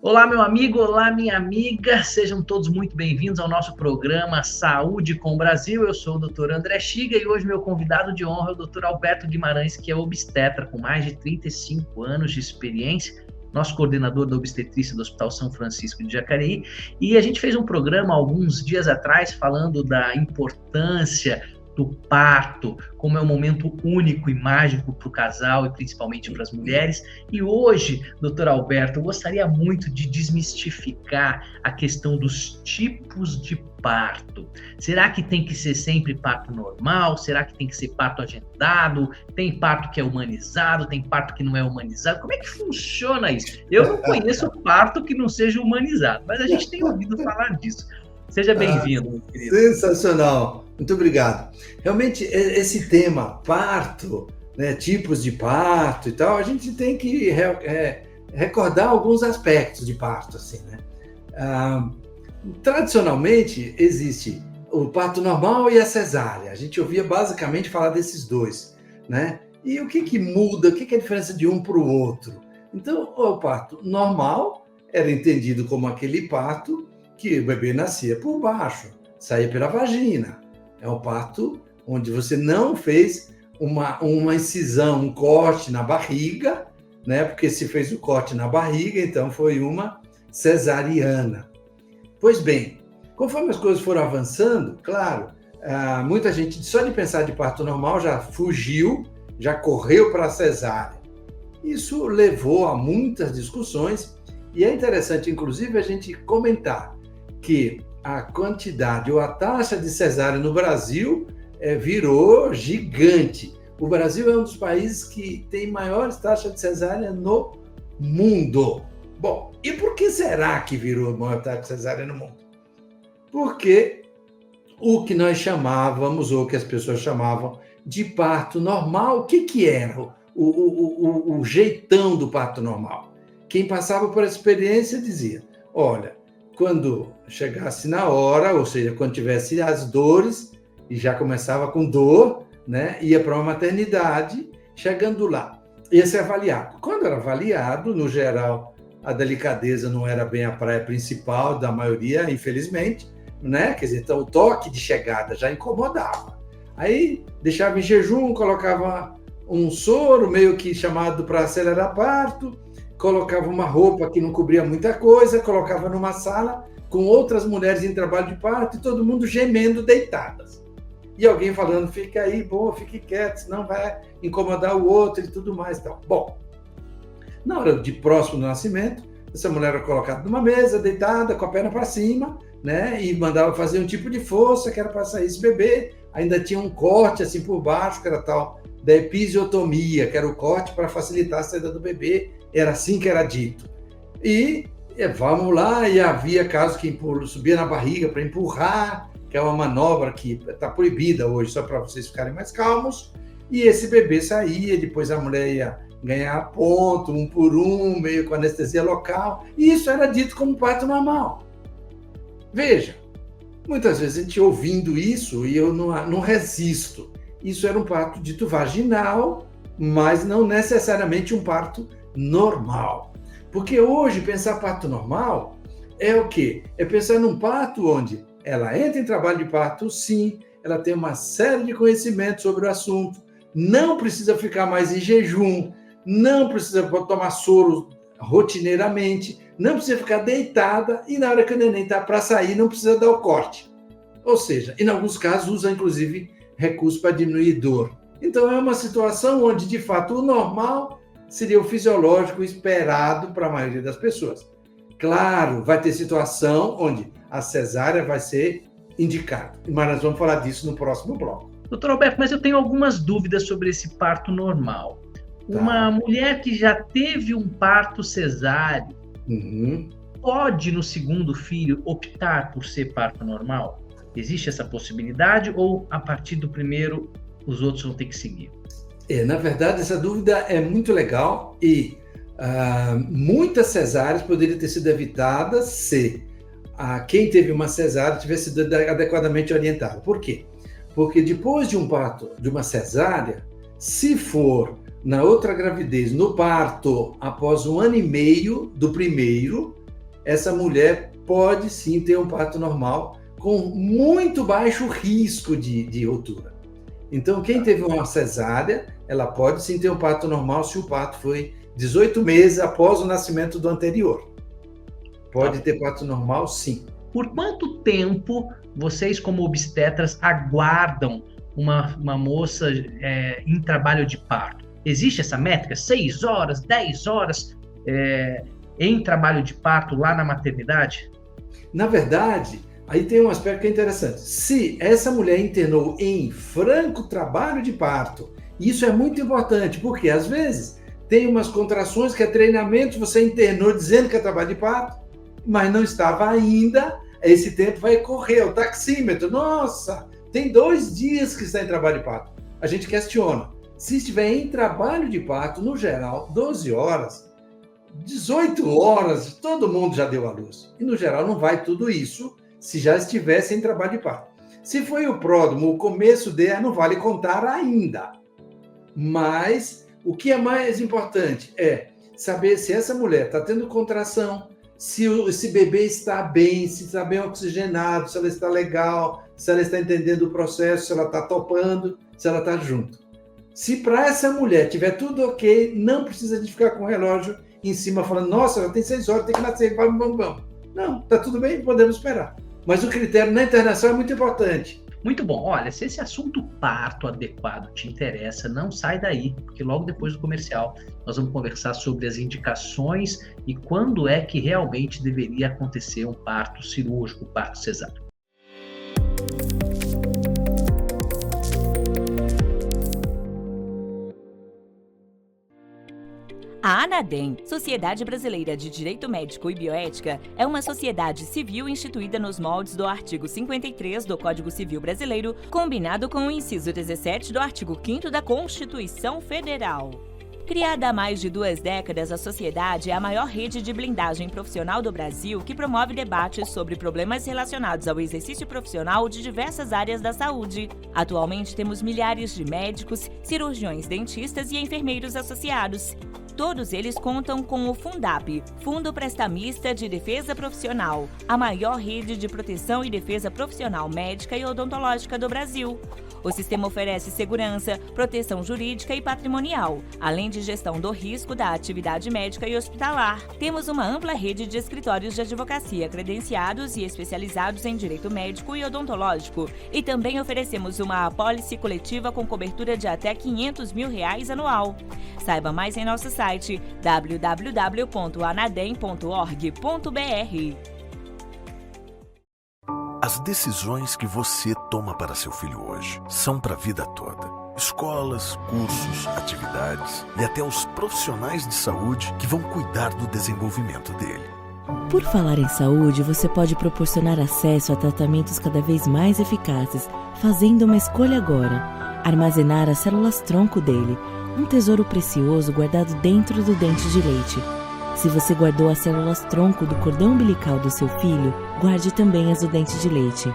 Olá, meu amigo, olá, minha amiga, sejam todos muito bem-vindos ao nosso programa Saúde com o Brasil. Eu sou o Dr. André Chiga e hoje meu convidado de honra é o Dr. Alberto Guimarães, que é obstetra com mais de 35 anos de experiência, nosso coordenador da obstetrícia do Hospital São Francisco de Jacareí. E a gente fez um programa alguns dias atrás falando da importância do parto, como é um momento único e mágico para o casal e principalmente para as mulheres. E hoje, doutor Alberto, eu gostaria muito de desmistificar a questão dos tipos de parto. Será que tem que ser sempre parto normal? Será que tem que ser parto agendado? Tem parto que é humanizado? Tem parto que não é humanizado? Como é que funciona isso? Eu não conheço parto que não seja humanizado, mas a gente tem ouvido falar disso. Seja bem-vindo, meu querido. Sensacional, muito obrigado. Realmente, esse tema, parto, né, tipos de parto e tal, a gente tem que recordar alguns aspectos de parto, assim, né? Tradicionalmente, existe o parto normal e a cesárea. A gente ouvia basicamente falar desses dois, né? E o que muda, o que é a diferença de um para o outro? Então, o parto normal era entendido como aquele parto que o bebê nascia por baixo, saía pela vagina. É um parto onde você não fez uma incisão, um corte na barriga, né? Porque se fez o corte na barriga, então foi uma cesariana. Pois bem, conforme as coisas foram avançando, claro, muita gente, só de pensar de parto normal, já fugiu, já correu para a cesárea. Isso levou a muitas discussões e é interessante, inclusive, a gente comentar que a quantidade ou a taxa de cesárea no Brasil virou gigante. O Brasil é um dos países que tem maiores taxas de cesárea no mundo. Bom, e por que será que virou a maior taxa de cesárea no mundo? Porque o que nós chamávamos, ou que as pessoas chamavam de parto normal, o que era o jeitão do parto normal? Quem passava por essa experiência dizia, olha, quando chegasse na hora, ou seja, quando tivesse as dores, e já começava com dor, né, ia para uma maternidade, chegando lá, ia ser avaliado. Quando era avaliado, no geral, a delicadeza não era bem a praia principal da maioria, infelizmente, né? Quer dizer, então o toque de chegada já incomodava. Aí deixava em jejum, colocava um soro meio que chamado para acelerar parto, colocava uma roupa que não cobria muita coisa, colocava numa sala com outras mulheres em trabalho de parto e todo mundo gemendo deitadas. E alguém falando, fica aí, bom, fique quieto, senão vai incomodar o outro e tudo mais. Então. Bom, na hora de próximo do nascimento, essa mulher era colocada numa mesa, deitada, com a perna para cima, né? E mandava fazer um tipo de força que era para sair esse bebê. Ainda tinha um corte assim por baixo, que era tal da episiotomia, que era o corte para facilitar a saída do bebê. Era assim que era dito. E vamos lá, e havia casos que subia na barriga para empurrar, que é uma manobra que está proibida hoje, só para vocês ficarem mais calmos. E esse bebê saía, depois a mulher ia ganhar ponto, um por um, meio com anestesia local. E isso era dito como parto normal. Veja, muitas vezes a gente ouvindo isso, e eu não resisto. Isso era um parto dito vaginal, mas não necessariamente um parto normal. Porque hoje pensar parto normal é o quê? É pensar num parto onde ela entra em trabalho de parto, sim, ela tem uma série de conhecimentos sobre o assunto, não precisa ficar mais em jejum, não precisa tomar soro rotineiramente, não precisa ficar deitada e na hora que o neném está para sair não precisa dar o corte. Ou seja, em alguns casos usa inclusive recurso para diminuir dor. Então é uma situação onde de fato o normal seria o fisiológico esperado para a maioria das pessoas. Claro, vai ter situação onde a cesárea vai ser indicada, mas nós vamos falar disso no próximo bloco. Doutor Alberto, mas eu tenho algumas dúvidas sobre esse parto normal. Uma mulher que já teve um parto cesáreo, pode, no segundo filho, optar por ser parto normal? Existe essa possibilidade ou, a partir do primeiro, os outros vão ter que seguir? Na verdade, essa dúvida é muito legal e muitas cesáreas poderiam ter sido evitadas se quem teve uma cesárea tivesse sido adequadamente orientado. Por quê? Porque depois de um parto, de uma cesárea, se for na outra gravidez, no parto, após 1 ano e meio do primeiro, essa mulher pode sim ter um parto normal com muito baixo risco de ruptura. Então, quem teve uma cesárea, ela pode sim ter um parto normal se o parto foi 18 meses após o nascimento do anterior. Pode ter parto normal, sim. Por quanto tempo vocês, como obstetras, aguardam uma moça em trabalho de parto? Existe essa métrica? 6 horas, 10 horas em trabalho de parto lá na maternidade? Na verdade, aí tem um aspecto que é interessante. Se essa mulher internou em franco trabalho de parto, isso é muito importante, porque às vezes tem umas contrações que é treinamento, você internou dizendo que é trabalho de parto, mas não estava ainda, esse tempo vai correr, o taxímetro, nossa, tem 2 dias que está em trabalho de parto. A gente questiona. Se estiver em trabalho de parto, no geral, 12 horas, 18 horas, todo mundo já deu à luz. E no geral não vai tudo isso se já estivesse em trabalho de parto. Se foi o pródromo, o começo dele, não vale contar ainda. Mas o que é mais importante é saber se essa mulher está tendo contração, se esse bebê está bem, se está bem oxigenado, se ela está legal, se ela está entendendo o processo, se ela está topando, se ela está junto. Se para essa mulher tiver tudo ok, não precisa de ficar com o relógio em cima falando, nossa, ela tem 6 horas, tem que nascer, vamos. Não, está tudo bem, podemos esperar. Mas o critério na internação é muito importante. Muito bom. Olha, se esse assunto parto adequado te interessa, não sai daí, porque logo depois do comercial nós vamos conversar sobre as indicações e quando é que realmente deveria acontecer um parto cirúrgico, um parto cesáreo. A ANADEM, Sociedade Brasileira de Direito Médico e Bioética, é uma sociedade civil instituída nos moldes do artigo 53 do Código Civil Brasileiro, combinado com o inciso 17 do artigo 5º da Constituição Federal. Criada há mais de 2 décadas, a sociedade é a maior rede de blindagem profissional do Brasil que promove debates sobre problemas relacionados ao exercício profissional de diversas áreas da saúde. Atualmente temos milhares de médicos, cirurgiões dentistas e enfermeiros associados. Todos eles contam com o Fundap, Fundo Prestamista de Defesa Profissional, a maior rede de proteção e defesa profissional médica e odontológica do Brasil. O sistema oferece segurança, proteção jurídica e patrimonial, além de gestão do risco da atividade médica e hospitalar. Temos uma ampla rede de escritórios de advocacia credenciados e especializados em direito médico e odontológico. E também oferecemos uma apólice coletiva com cobertura de até R$500 mil anual. Saiba mais em nosso site www.anadem.org.br. As decisões que você toma para seu filho hoje são para a vida toda. Escolas, cursos, atividades e até os profissionais de saúde que vão cuidar do desenvolvimento dele. Por falar em saúde, você pode proporcionar acesso a tratamentos cada vez mais eficazes, fazendo uma escolha agora: armazenar as células-tronco dele, um tesouro precioso guardado dentro do dente de leite. Se você guardou as células-tronco do cordão umbilical do seu filho, guarde também as do dente de leite.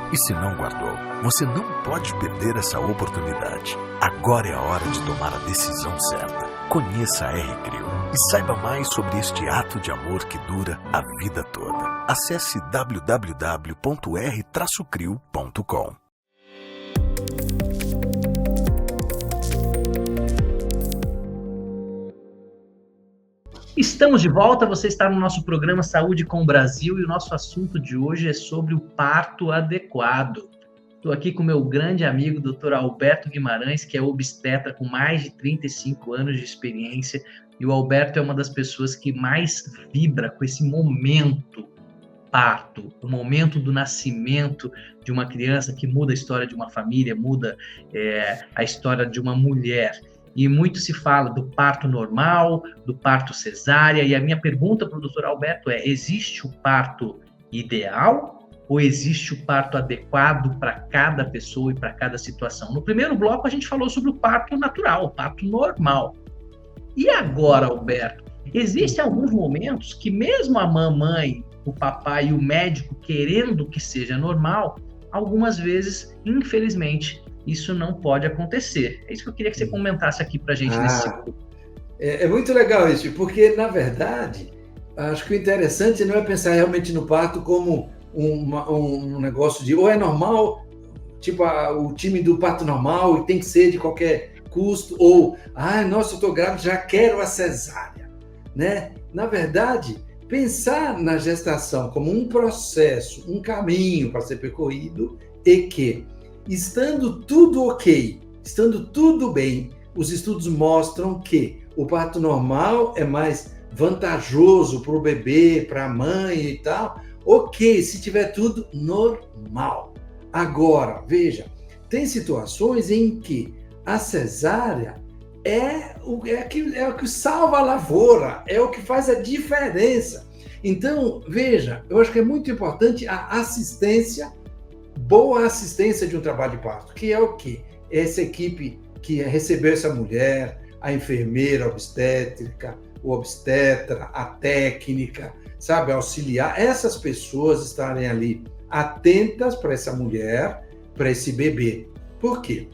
E se não guardou, você não pode perder essa oportunidade. Agora é a hora de tomar a decisão certa. Conheça a R-Crio e saiba mais sobre este ato de amor que dura a vida toda. Acesse www.r-crio.com. Estamos de volta, você está no nosso programa Saúde com o Brasil e o nosso assunto de hoje é sobre o parto adequado. Estou aqui com meu grande amigo, Dr. Alberto Guimarães, que é obstetra com mais de 35 anos de experiência, e o Alberto é uma das pessoas que mais vibra com esse momento parto, o momento do nascimento de uma criança que muda a história de uma família, muda a história de uma mulher. E muito se fala do parto normal, do parto cesárea, e a minha pergunta para o doutor Alberto é: existe o parto ideal ou existe o parto adequado para cada pessoa e para cada situação? No primeiro bloco a gente falou sobre o parto natural, o parto normal. E agora, Alberto, existem alguns momentos que mesmo a mamãe, o papai e o médico querendo que seja normal, algumas vezes, infelizmente, isso não pode acontecer. É isso que eu queria que você comentasse aqui para a gente nesse ciclo. É muito legal isso, porque, na verdade, acho que o interessante não é pensar realmente no parto como um negócio de ou é normal, tipo o time do parto normal e tem que ser de qualquer custo, ou, nossa, eu estou grávida, já quero a cesárea, né? Na verdade, pensar na gestação como um processo, um caminho para ser percorrido e que, estando tudo ok, estando tudo bem, os estudos mostram que o parto normal é mais vantajoso para o bebê, para a mãe e tal. Ok, se tiver tudo normal. Agora, veja, tem situações em que a cesárea é o que salva a lavoura, é o que faz a diferença. Então, veja, eu acho que é muito importante a assistência, boa assistência de um trabalho de parto, que é o quê? Essa equipe que recebeu essa mulher, a enfermeira obstétrica, o obstetra, a técnica, sabe, auxiliar, essas pessoas estarem ali atentas para essa mulher, para esse bebê. Por quê?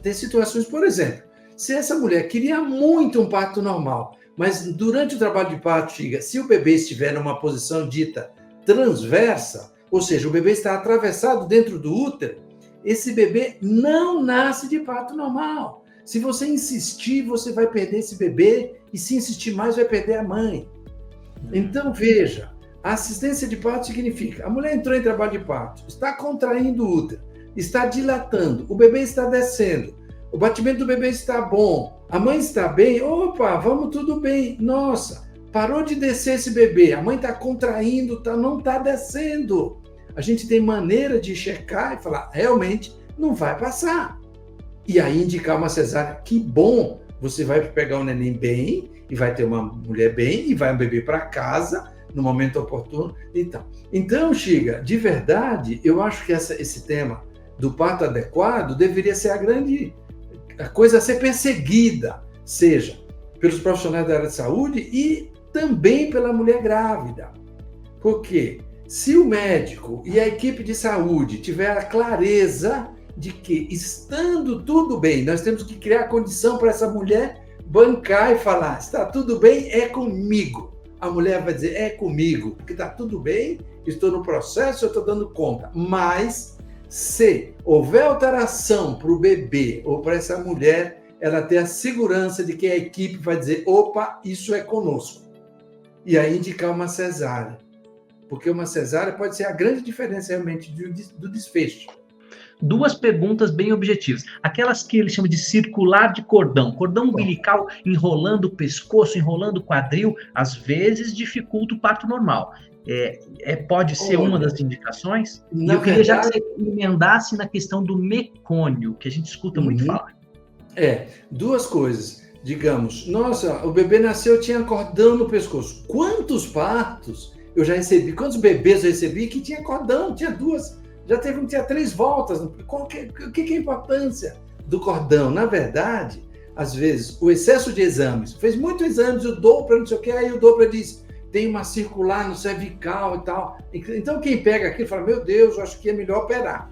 Tem situações, por exemplo, se essa mulher queria muito um parto normal, mas durante o trabalho de parto, se o bebê estiver numa posição dita transversa, ou seja, o bebê está atravessado dentro do útero, esse bebê não nasce de parto normal. Se você insistir, você vai perder esse bebê, e se insistir mais, vai perder a mãe. Então, veja, a assistência de parto significa, a mulher entrou em trabalho de parto, está contraindo o útero, está dilatando, o bebê está descendo, o batimento do bebê está bom, a mãe está bem, opa, vamos tudo bem, nossa, parou de descer esse bebê, a mãe está contraindo, não está descendo. A gente tem maneira de checar e falar, realmente não vai passar. E aí indicar uma cesárea, que bom, você vai pegar um neném bem, e vai ter uma mulher bem, e vai um bebê para casa, no momento oportuno. Então, Xiga, de verdade, eu acho que esse tema do parto adequado deveria ser a coisa a ser perseguida, seja pelos profissionais da área de saúde e também pela mulher grávida. Porque se o médico e a equipe de saúde tiver a clareza de que, estando tudo bem, nós temos que criar condição para essa mulher bancar e falar, está tudo bem, é comigo. A mulher vai dizer, é comigo, porque está tudo bem, estou no processo, eu estou dando conta. Mas, se houver alteração para o bebê ou para essa mulher, ela tem a segurança de que a equipe vai dizer, opa, isso é conosco. E aí indicar uma cesárea. Porque uma cesárea pode ser a grande diferença realmente do desfecho. Duas perguntas bem objetivas. Aquelas que ele chama de circular de cordão umbilical enrolando o pescoço, enrolando o quadril, às vezes dificulta o parto normal. Pode ser uma das indicações? E eu queria já que você emendasse na questão do mecônio, que a gente escuta muito falar. Duas coisas. Digamos, nossa, o bebê nasceu, tinha cordão no pescoço. Quantos partos eu já recebi? Quantos bebês eu recebi que tinha cordão? Tinha duas. Já tinha 3 voltas. O que é a importância do cordão? Na verdade, às vezes, o excesso de exames. Fez muitos exames, o Doppler, não sei o que, aí o Doppler diz, tem uma circular no cervical e tal. Então, quem pega aquilo fala, meu Deus, eu acho que é melhor operar.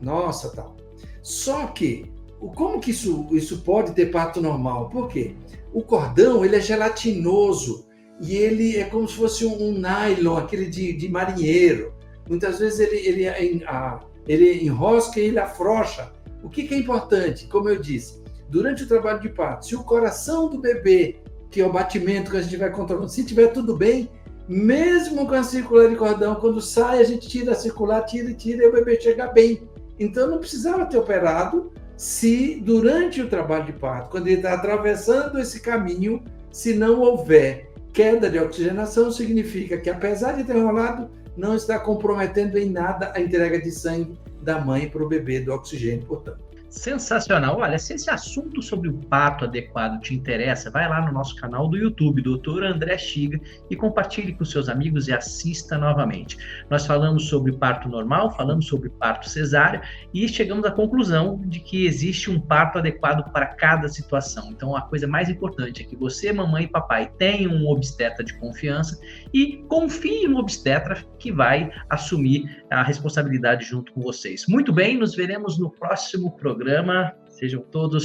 Nossa, tal. Só que, como que isso pode ter parto normal? Por quê? O cordão, ele é gelatinoso e ele é como se fosse um nylon, aquele de marinheiro. Muitas vezes ele enrosca e ele afrouxa. O que é importante? Como eu disse, durante o trabalho de parto, se o coração do bebê, que é o batimento que a gente vai controlando, se estiver tudo bem, mesmo com a circular de cordão, quando sai, a gente tira a circular, tira e o bebê chega bem. Então, não precisava ter operado se durante o trabalho de parto, quando ele está atravessando esse caminho, se não houver queda de oxigenação, significa que, apesar de ter enrolado, não está comprometendo em nada a entrega de sangue da mãe para o bebê do oxigênio, portanto. Sensacional. Olha, se esse assunto sobre o parto adequado te interessa, vai lá no nosso canal do YouTube, Dr. André Xiga, e compartilhe com seus amigos e assista novamente. Nós falamos sobre parto normal, falamos sobre parto cesárea e chegamos à conclusão de que existe um parto adequado para cada situação. Então, a coisa mais importante é que você, mamãe e papai, tenham um obstetra de confiança e confie no obstetra que vai assumir a responsabilidade junto com vocês. Muito bem, nos veremos no próximo programa. Sejam todos